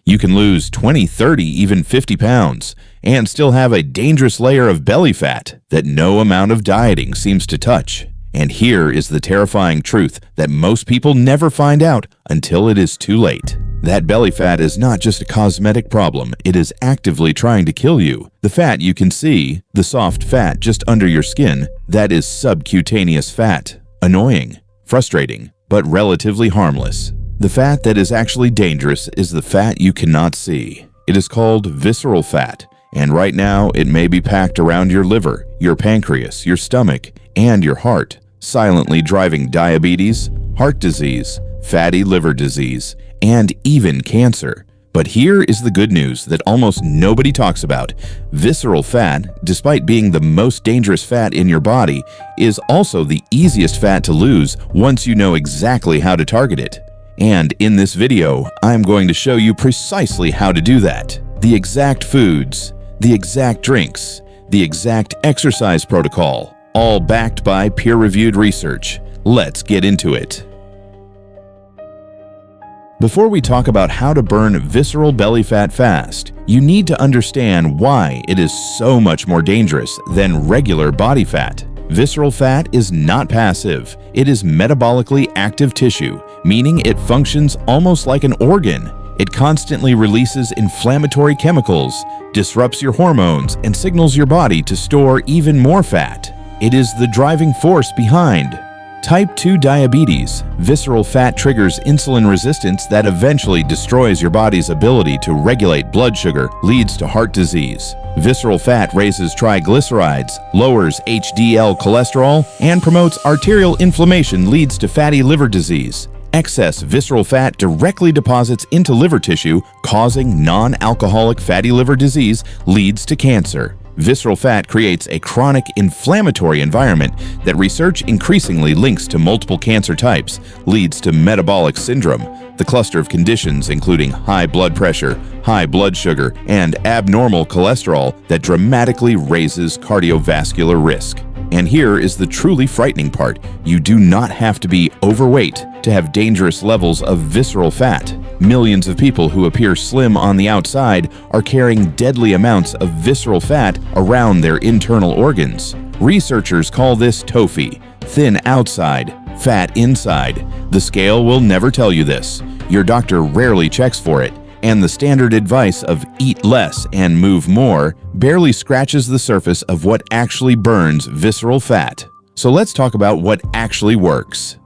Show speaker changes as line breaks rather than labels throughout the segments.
You can lose 20, 30, even 50 pounds and still have a dangerous layer of belly fat that no amount of dieting seems to touch. And here is the terrifying truth that most people never find out until it is too late. That belly fat is not just a cosmetic problem, it is actively trying to kill you. The fat you can see, the soft fat just under your skin, that is subcutaneous fat. Annoying, frustrating, but relatively harmless. The fat that is actually dangerous is the fat you cannot see. It is called visceral fat, and right now it may be packed around your liver, your pancreas, your stomach, and your heart, silently driving diabetes, heart disease, fatty liver disease, and even cancer. But here is the good news that almost nobody talks about. Visceral fat, despite being the most dangerous fat in your body, is also the easiest fat to lose once you know exactly how to target it. And in this video, I'm going to show you precisely how to do that. The exact foods, the exact drinks, the exact exercise protocol, all backed by peer-reviewed research. Let's get into it. Before we talk about how to burn visceral belly fat fast, you need to understand why it is so much more dangerous than regular body fat. Visceral fat is not passive. It is metabolically active tissue, meaning it functions almost like an organ. It constantly releases inflammatory chemicals, disrupts your hormones, and signals your body to store even more fat. It is the driving force behind Type 2 diabetes. Visceral fat triggers insulin resistance that eventually destroys your body's ability to regulate blood sugar, leads to heart disease. Visceral fat raises triglycerides, lowers HDL cholesterol, and promotes arterial inflammation, leads to fatty liver disease. Excess visceral fat directly deposits into liver tissue, causing non-alcoholic fatty liver disease, leads to cancer. Visceral fat creates a chronic inflammatory environment that research increasingly links to multiple cancer types, leads to metabolic syndrome, the cluster of conditions including high blood pressure, high blood sugar, and abnormal cholesterol that dramatically raises cardiovascular risk. And here is the truly frightening part. You do not have to be overweight to have dangerous levels of visceral fat. Millions of people who appear slim on the outside are carrying deadly amounts of visceral fat around their internal organs. Researchers call this TOFI, thin outside, fat inside. The scale will never tell you this. Your doctor rarely checks for it. And the standard advice of eat less and move more barely scratches the surface of what actually burns visceral fat. So let's talk about what actually works.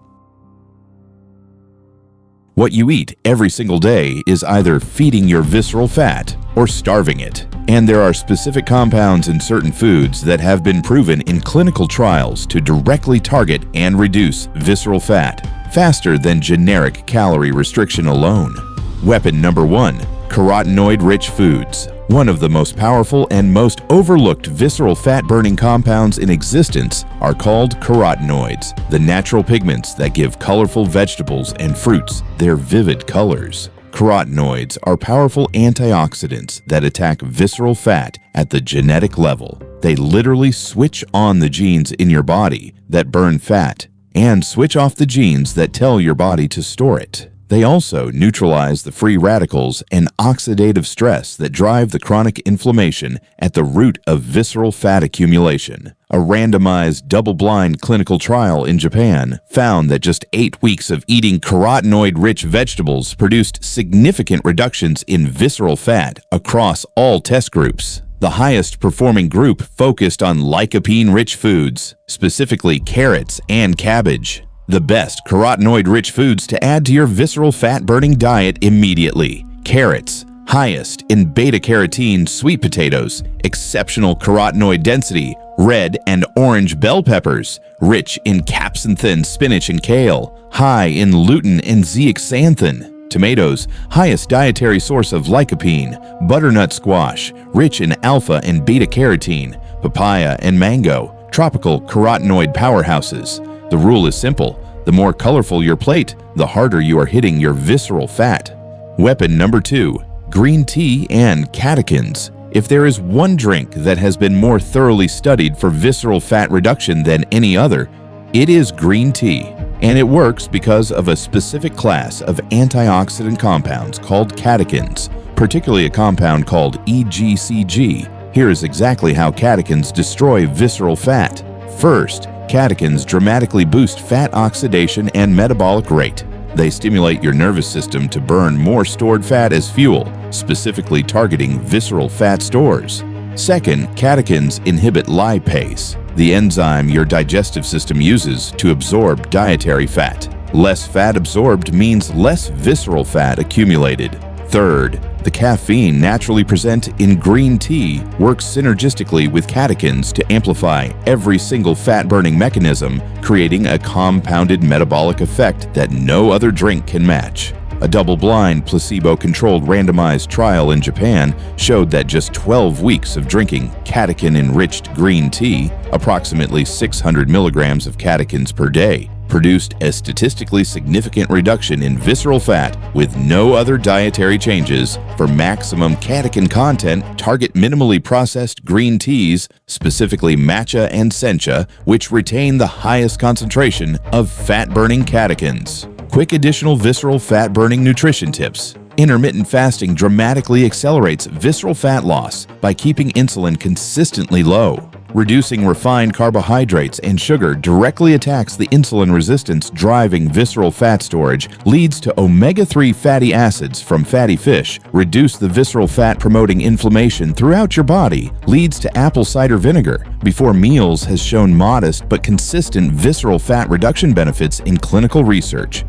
What you eat every single day is either feeding your visceral fat or starving it. And there are specific compounds in certain foods that have been proven in clinical trials to directly target and reduce visceral fat faster than generic calorie restriction alone. Weapon number 1. Carotenoid-rich foods. One of the most powerful and most overlooked visceral fat-burning compounds in existence are called carotenoids, the natural pigments that give colorful vegetables and fruits their vivid colors. Carotenoids are powerful antioxidants that attack visceral fat at the genetic level. They literally switch on the genes in your body that burn fat and switch off the genes that tell your body to store it. They also neutralize the free radicals and oxidative stress that drive the chronic inflammation at the root of visceral fat accumulation. A randomized, double-blind clinical trial in Japan found that just 8 weeks of eating carotenoid-rich vegetables produced significant reductions in visceral fat across all test groups. The highest performing group focused on lycopene-rich foods, specifically carrots and cabbage. The best carotenoid-rich foods to add to your visceral fat-burning diet immediately. Carrots, highest in beta-carotene sweet potatoes, exceptional carotenoid density. Red and orange bell peppers, rich in capsanthin, spinach, and kale, high in lutein and zeaxanthin. Tomatoes, highest dietary source of lycopene. Butternut squash, rich in alpha and beta-carotene. Papaya and mango, tropical carotenoid powerhouses. The rule is simple. The more colorful your plate, the harder you are hitting your visceral fat. Weapon number 2. Green tea and catechins. If there is one drink that has been more thoroughly studied for visceral fat reduction than any other, it is green tea. And it works because of a specific class of antioxidant compounds called catechins, particularly a compound called EGCG. Here is exactly how catechins destroy visceral fat. First, catechins dramatically boost fat oxidation and metabolic rate. They stimulate your nervous system to burn more stored fat as fuel, specifically targeting visceral fat stores. Second, catechins inhibit lipase, the enzyme your digestive system uses to absorb dietary fat. Less fat absorbed means less visceral fat accumulated. Third, the caffeine naturally present in green tea works synergistically with catechins to amplify every single fat-burning mechanism, creating a compounded metabolic effect that no other drink can match. A double-blind, placebo-controlled randomized trial in Japan showed that just 12 weeks of drinking catechin-enriched green tea, approximately 600 milligrams of catechins per day, produced a statistically significant reduction in visceral fat with no other dietary changes. For maximum catechin content, target minimally processed green teas, specifically matcha and sencha, which retain the highest concentration of fat-burning catechins. Quick additional visceral fat-burning nutrition tips. Intermittent fasting dramatically accelerates visceral fat loss by keeping insulin consistently low. Reducing refined carbohydrates and sugar directly attacks the insulin resistance driving visceral fat storage, leads to omega-3 fatty acids from fatty fish, reduce the visceral fat promoting inflammation throughout your body, leads to apple cider vinegar before meals has shown modest but consistent visceral fat reduction benefits in clinical research.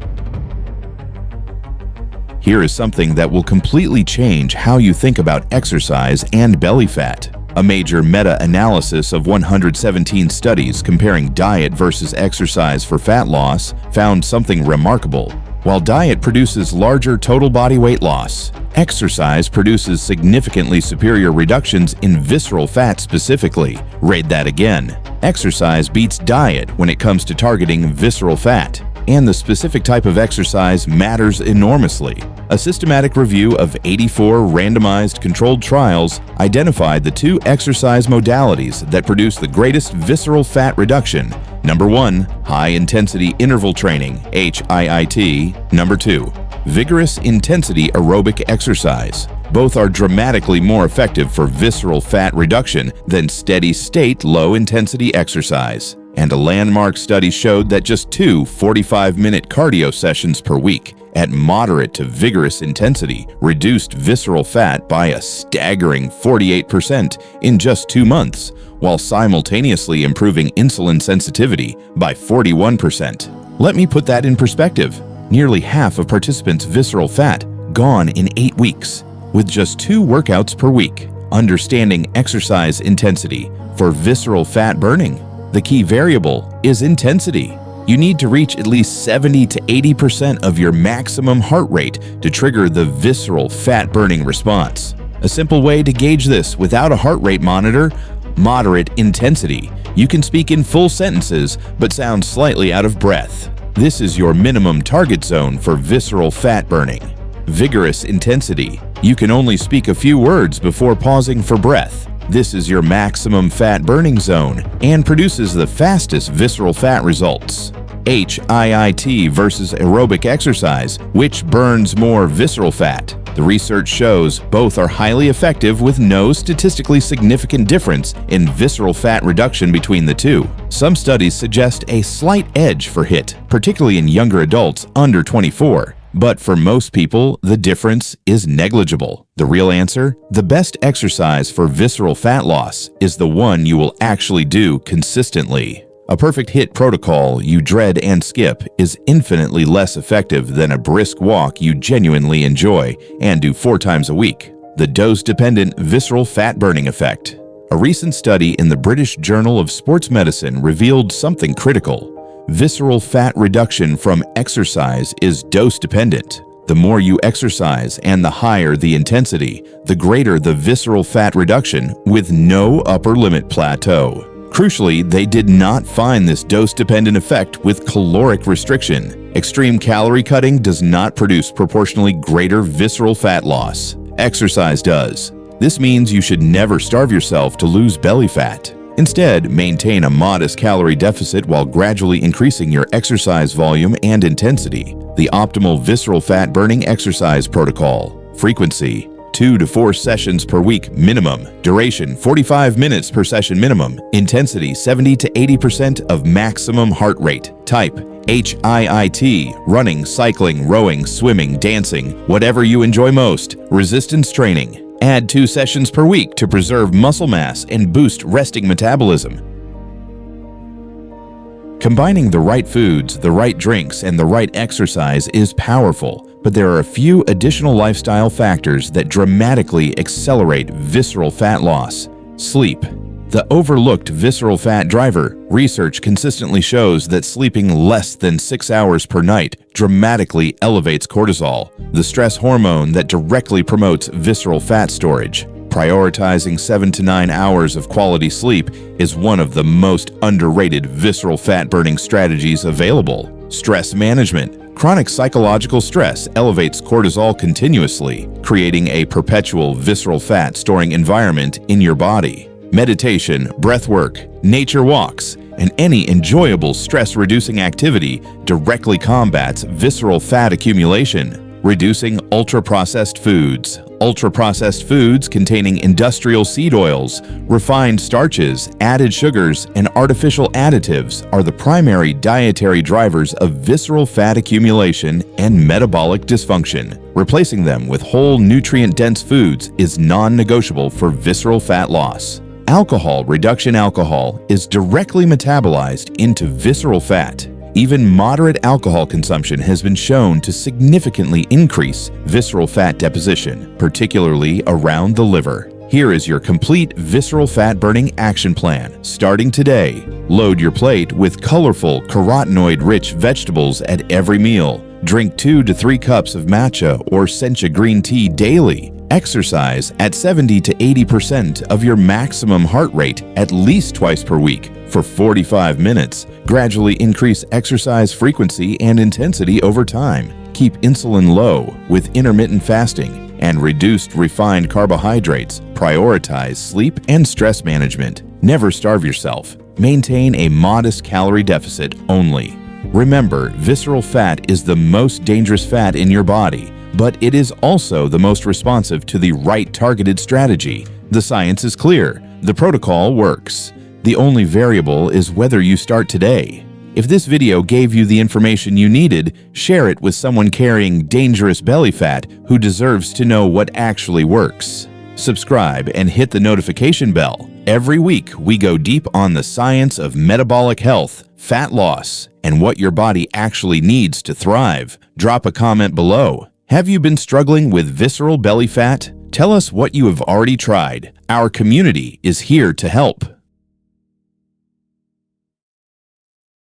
Here is something that will completely change how you think about exercise and belly fat. A major meta-analysis of 117 studies comparing diet versus exercise for fat loss found something remarkable. While diet produces larger total body weight loss, exercise produces significantly superior reductions in visceral fat specifically. Read that again. Exercise beats diet when it comes to targeting visceral fat. And the specific type of exercise matters enormously. A systematic review of 84 randomized controlled trials identified the two exercise modalities that produce the greatest visceral fat reduction. Number 1, high-intensity interval training, HIIT. Number 2, vigorous intensity aerobic exercise. Both are dramatically more effective for visceral fat reduction than steady-state low-intensity exercise. And a landmark study showed that just 2 45-minute cardio sessions per week at moderate to vigorous intensity reduced visceral fat by a staggering 48% in just 2 months, while simultaneously improving insulin sensitivity by 41%. Let me put that in perspective. Nearly half of participants' visceral fat gone in 8 weeks, with just 2 workouts per week. Understanding exercise intensity for visceral fat burning. The key variable is intensity. You need to reach at least 70 to 80% of your maximum heart rate to trigger the visceral fat-burning response. A simple way to gauge this without a heart rate monitor: moderate intensity. You can speak in full sentences but sound slightly out of breath. This is your minimum target zone for visceral fat burning. Vigorous intensity. You can only speak a few words before pausing for breath. This is your maximum fat burning zone and produces the fastest visceral fat results. HIIT versus aerobic exercise, which burns more visceral fat. The research shows both are highly effective with no statistically significant difference in visceral fat reduction between the two. Some studies suggest a slight edge for HIIT, particularly in younger adults under 24. But for most people, the difference is negligible. The real answer? The best exercise for visceral fat loss is the one you will actually do consistently. A perfect HIIT protocol you dread and skip is infinitely less effective than a brisk walk you genuinely enjoy and do 4 times a week. The dose-dependent visceral fat burning effect. A recent study in the British Journal of Sports Medicine revealed something critical. Visceral fat reduction from exercise is dose-dependent. The more you exercise and the higher the intensity, the greater the visceral fat reduction with no upper limit plateau. Crucially, they did not find this dose-dependent effect with caloric restriction. Extreme calorie cutting does not produce proportionally greater visceral fat loss. Exercise does. This means you should never starve yourself to lose belly fat. Instead, maintain a modest calorie deficit while gradually increasing your exercise volume and intensity. The optimal visceral fat burning exercise protocol. Frequency: 2 to 4 sessions per week minimum. Duration 45 minutes per session minimum. Intensity 70 to 80% of maximum heart rate. Type HIIT, running, cycling, rowing, swimming, dancing, whatever you enjoy most. Resistance training. Add 2 sessions per week to preserve muscle mass and boost resting metabolism. Combining the right foods, the right drinks, and the right exercise is powerful, but there are a few additional lifestyle factors that dramatically accelerate visceral fat loss. Sleep. The overlooked visceral fat driver. Research consistently shows that sleeping less than 6 hours per night dramatically elevates cortisol, the stress hormone that directly promotes visceral fat storage. Prioritizing 7 to 9 hours of quality sleep is one of the most underrated visceral fat burning strategies available. Stress management. Chronic psychological stress elevates cortisol continuously, creating a perpetual visceral fat storing environment in your body. Meditation, breathwork, nature walks, and any enjoyable stress-reducing activity directly combats visceral fat accumulation. Reducing ultra-processed foods. Ultra-processed foods containing industrial seed oils, refined starches, added sugars, and artificial additives are the primary dietary drivers of visceral fat accumulation and metabolic dysfunction. Replacing them with whole nutrient-dense foods is non-negotiable for visceral fat loss. Alcohol reduction. Alcohol is directly metabolized into visceral fat. Even moderate alcohol consumption has been shown to significantly increase visceral fat deposition, particularly around the liver. Here is your complete visceral fat burning action plan. Starting today, load your plate with colorful, carotenoid-rich vegetables at every meal. Drink 2 to 3 cups of matcha or sencha green tea daily. Exercise at 70 to 80% of your maximum heart rate at least twice per week for 45 minutes. Gradually increase exercise frequency and intensity over time. Keep insulin low with intermittent fasting and reduced refined carbohydrates. Prioritize sleep and stress management. Never starve yourself. Maintain a modest calorie deficit only. Remember, visceral fat is the most dangerous fat in your body, but it is also the most responsive to the right targeted strategy. The science is clear. The protocol works. The only variable is whether you start today. If this video gave you the information you needed, share it with someone carrying dangerous belly fat who deserves to know what actually works. Subscribe and hit the notification bell. Every week, we go deep on the science of metabolic health, fat loss, and what your body actually needs to thrive. Drop a comment below. Have you been struggling with visceral belly fat? Tell us what you have already tried. Our community is here to help.